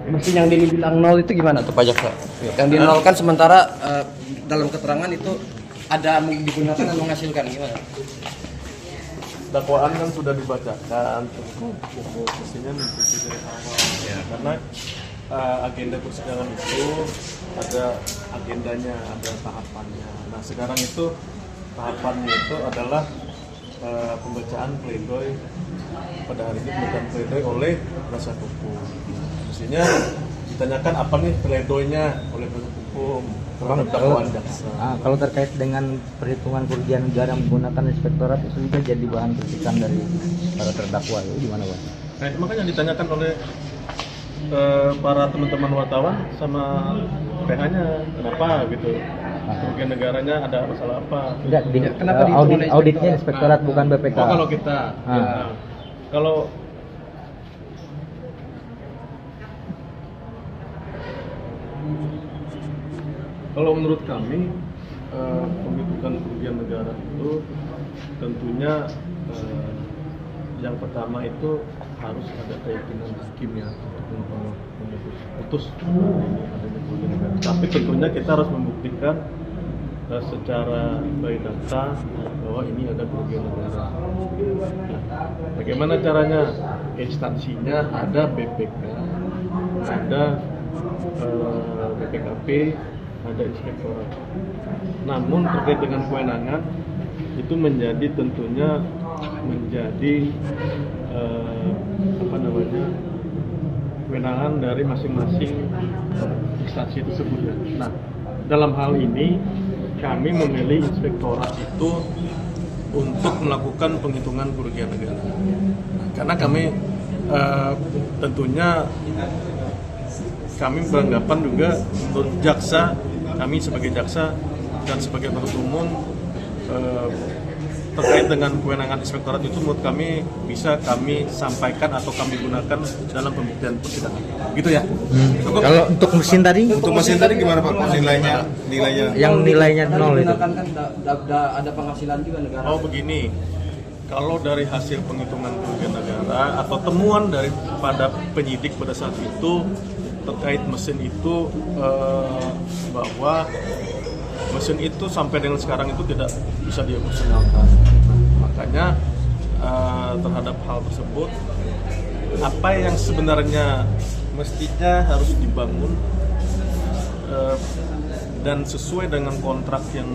Mesin yang dibilang nol itu gimana tuh Pak Jaksa? Yang dinolkan sementara dalam keterangan itu ada digunakan dan menghasilkan gimana? Dakwaan kan sudah dibacakan, mestinya mengikuti dari awal ya. Karena agenda persidangan itu ada agendanya, ada tahapannya. Nah sekarang itu tahapannya itu adalah pembacaan pledoi pada hari ini, pembacaan pledoi oleh penasihat hukum. Mestinya ditanyakan apa nih pledoinya oleh penasihat hukum terhadap dakwaan jaksa. Kalau terkait dengan perhitungan kerugian negara menggunakan inspektorat itu juga jadi bahan kritikan dari para terdakwa, itu gimana Pak? Nah, makanya ditanyakan oleh para teman-teman wartawan sama PH-nya kenapa gitu, kerugian negaranya ada masalah apa? Enggak, kenapa auditnya inspektorat bukan BPK. Oh, kalau kita ya, kalau menurut kami penghitungan kerugian negara itu tentunya yang pertama itu harus ada keyakinan hakim ya untuk memutus ini adanya kerugian negara. Tapi tentunya kita harus membuktikan secara by data bahwa ini ada kerugian negara. Nah, bagaimana caranya? Instansinya ada BPK, ada BPKP, ada inspektorat. Namun terkait dengan kewenangan itu menjadi tentunya menjadi kewenangan dari masing-masing instansi tersebut ya. Nah, dalam hal ini kami memilih inspektorat itu untuk melakukan penghitungan kerugian negara. Karena kami tentunya kami beranggapan juga untuk jaksa, kami sebagai jaksa dan sebagai penuntut umum terkait dengan kewenangan inspektorat itu menurut kami bisa kami sampaikan atau kami gunakan dalam pembuktian persidangan. Gitu ya. Kalau untuk mesin tadi? Untuk mesin tadi gimana Pak? Nilainya? Yang nilainya nol itu. Kan ada penghasilan juga negara. Oh begini, kalau dari hasil penghitungan kerugian negara atau temuan daripada penyidik pada saat itu terkait mesin itu bahwa mesin itu sampai dengan sekarang itu tidak bisa dioperasionalkan. Makanya terhadap hal tersebut, apa yang sebenarnya mestinya harus dibangun dan sesuai dengan kontrak yang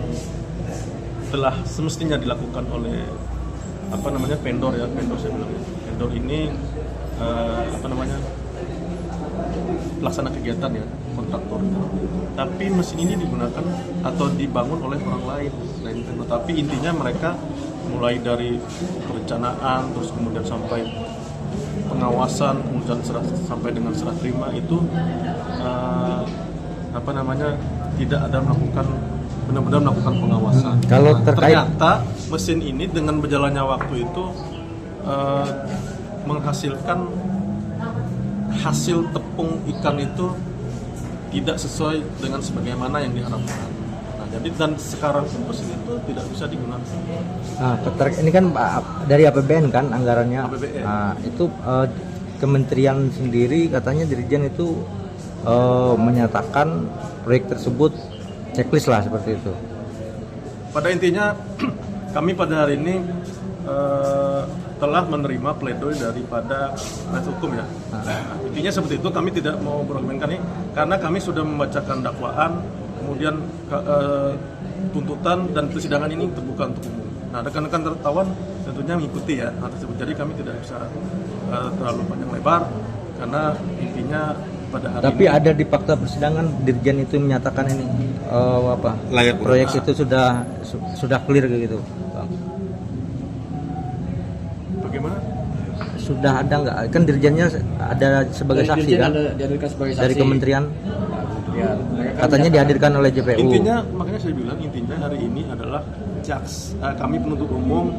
telah semestinya dilakukan oleh vendor ya, vendor saya bilang ya. Vendor ini pelaksana kegiatan ya, kontraktor. Tapi mesin ini digunakan atau dibangun oleh orang lain selain vendor. Tapi intinya mereka mulai dari perencanaan, terus kemudian sampai pengawasan, kemudian sampai dengan serah terima itu tidak ada benar-benar melakukan pengawasan. Kalau terkait ternyata mesin ini dengan berjalannya waktu itu menghasilkan hasil tepung ikan itu tidak sesuai dengan sebagaimana yang diharapkan. Nah, jadi dan sekarang mesin itu tidak bisa digunakan. Ini kan dari APBN kan anggarannya. APBN. Itu kementerian sendiri katanya Dirjen itu menyatakan proyek tersebut checklist lah seperti itu. Pada intinya kami pada hari ini telah menerima pledoi daripada penasihat hukum ya. Nah, intinya seperti itu, kami tidak mau berkomentar ini karena kami sudah membacakan dakwaan, kemudian tuntutan dan persidangan ini terbuka untuk umum. Nah, rekan-rekan wartawan tentunya mengikuti ya hal tersebut. Jadi kami tidak bisa terlalu panjang lebar karena intinya pada hari Tapi ini, ada di fakta persidangan Dirjen itu menyatakan ini Layak proyek itu sudah clear gitu, Bang. bagaimana? Sudah ada nggak? Kan Dirjennya ada sebagai saksi kan? Dihadirkan sebagai saksi Dari kementerian Ya, katanya dihadirkan oleh JPU. Intinya, makanya saya bilang intinya hari ini adalah kami penuntut umum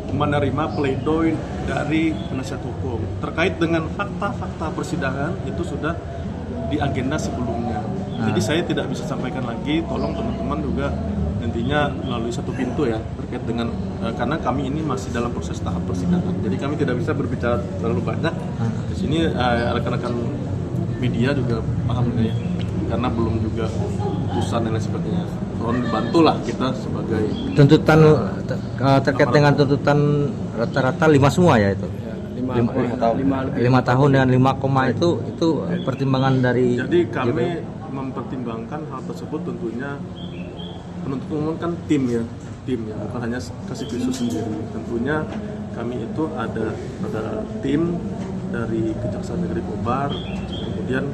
menerima pledoi dari penasihat hukum terkait dengan fakta-fakta persidangan itu sudah di agenda sebelumnya. Jadi saya tidak bisa sampaikan lagi. Tolong teman-teman juga nantinya melalui satu pintu ya terkait dengan karena kami ini masih dalam proses tahap persidangan. Jadi kami tidak bisa berbicara terlalu banyak. Di sini rekan-rekan media juga paham nggak ya, karena belum juga putusan dan lain sebagainya. Tolong dibantulah kita sebagai Tuntutan terkait dengan tuntutan rata-rata 5 semua ya itu. 5 tahun dengan 5 koma itu pertimbangan dari. Jadi kami mempertimbangkan hal tersebut, tentunya penuntut umum kan tim ya, bukan hanya kasih Yesus sendiri. Tentunya kami itu ada tim dari Kejaksaan Negeri Kobar, kemudian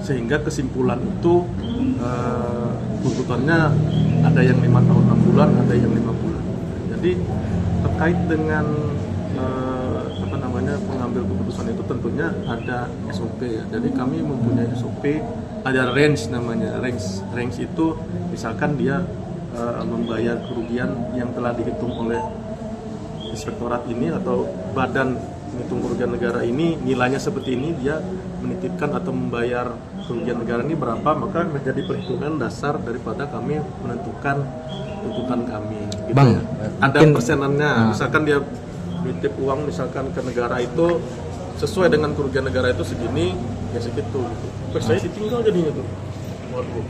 sehingga kesimpulan itu tuntutannya ada yang 5 tahun 6 bulan, ada yang 5 bulan. Jadi terkait dengan pengambil keputusan itu tentunya ada SOP ya. Jadi kami mempunyai SOP, ada range namanya. Range itu misalkan dia membayar kerugian yang telah dihitung oleh inspektorat ini atau badan menghitung kerugian negara ini, nilainya seperti ini, dia menitipkan atau membayar kerugian negara ini berapa, maka menjadi perhitungan dasar daripada kami menentukan tuntutan kami gitu. Bang, ya. Ada mungkin- persenannya, misalkan dia nitip uang misalkan ke negara itu sesuai dengan kerugian negara itu segini, ya segitu gitu. Terus saya ditinggal jadinya tuh. Waduh.